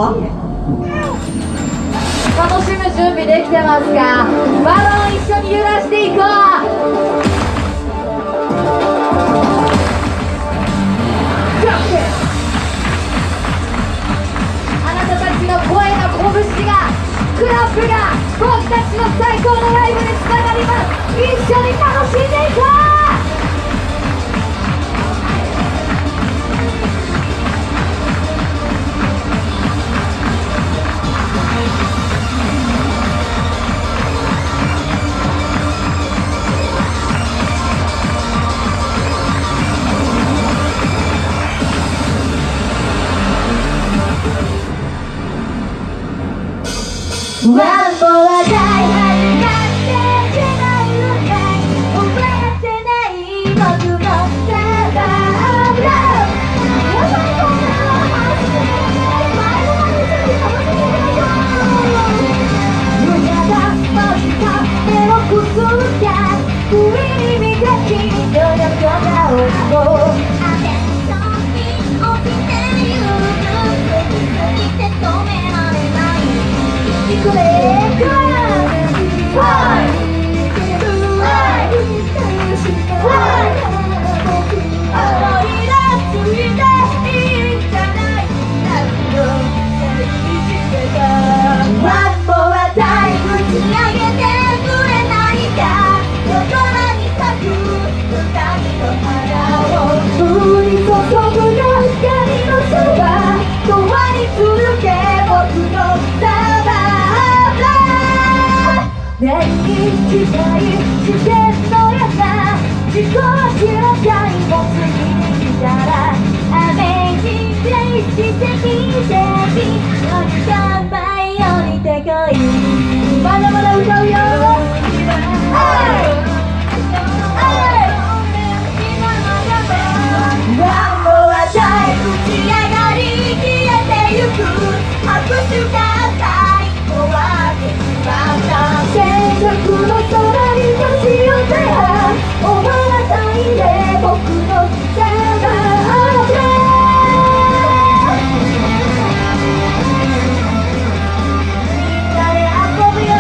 楽しむ準備できてますか？バロン一緒に揺らしていこう。あなたたちの声の拳が、クラップが僕たちの最高のライブにつながります。一緒に楽しんでいこう。ワンボは大恥になってしまうのかい。覚えてない僕のサーバーラブ。やばいこんなの話して前の話に楽しんでないよ。無駄だもしか目をくすった不意に磨き努力がを雨の日起きてゆく過ぎて止められない。これ時代自然のやな自己知らないも次に来たらアメージングレイス奇跡奇跡何か前よりでかい。まだまだ歌うよ。ワンボは大打ち上がり消えてゆく拍手が最後は消しました。全力の空に立ち寄って終わらないで僕のサーバーでみんなで遊ぶよ。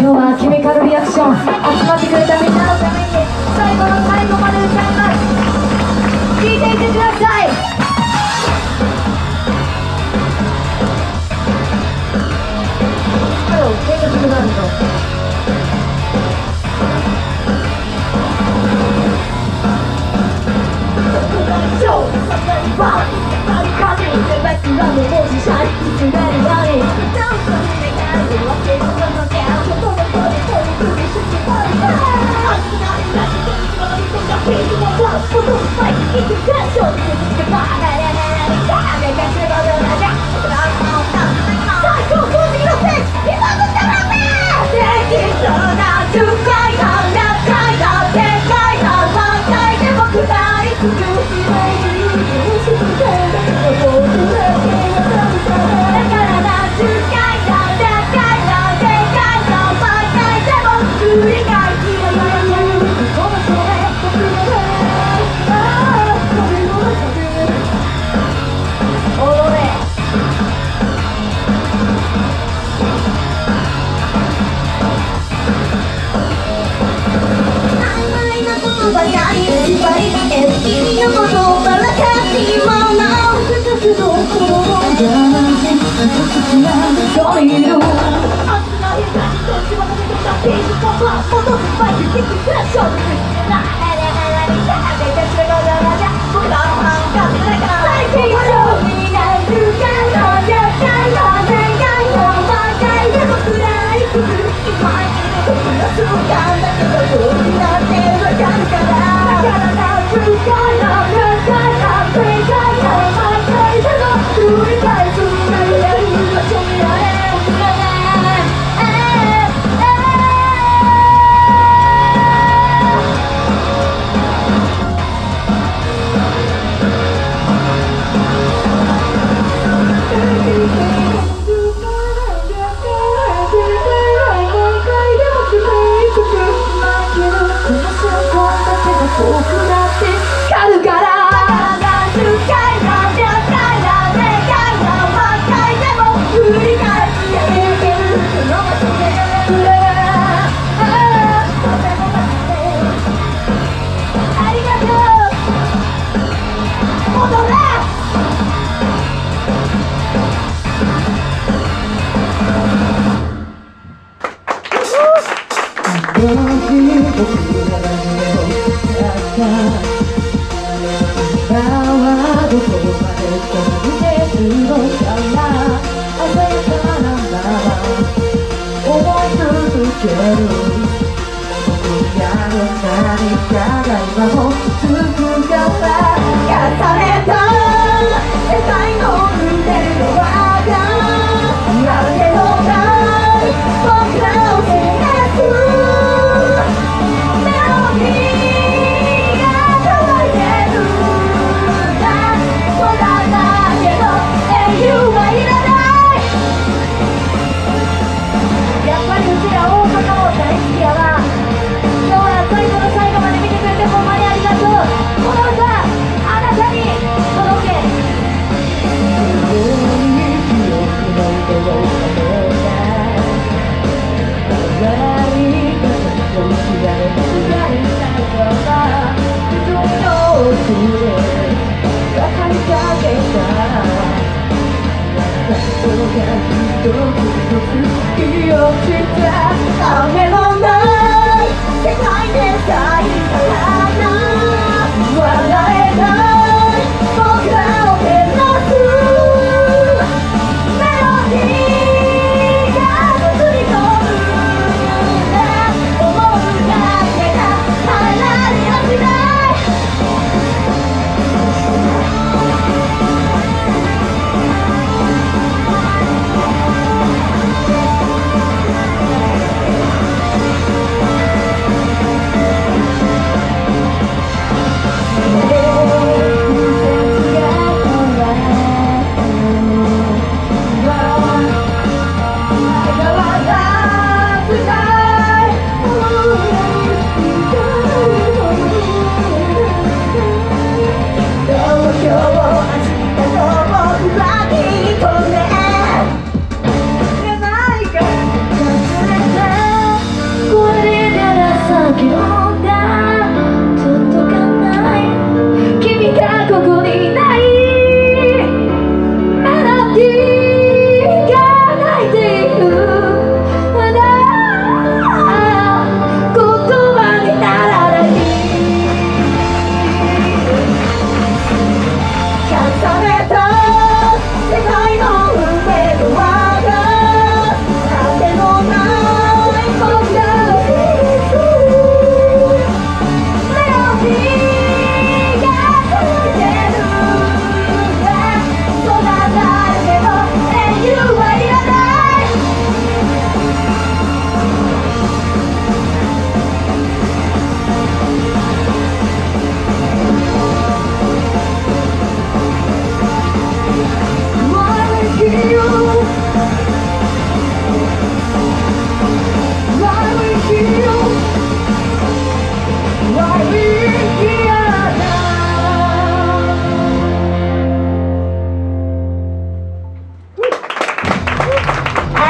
今日はケミカルリアクション集まってくれたみんなのために最後の最後まで歌います。聴いていてください。計画があるとあ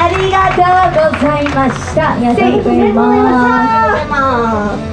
りがとうございました。ありがとうございます。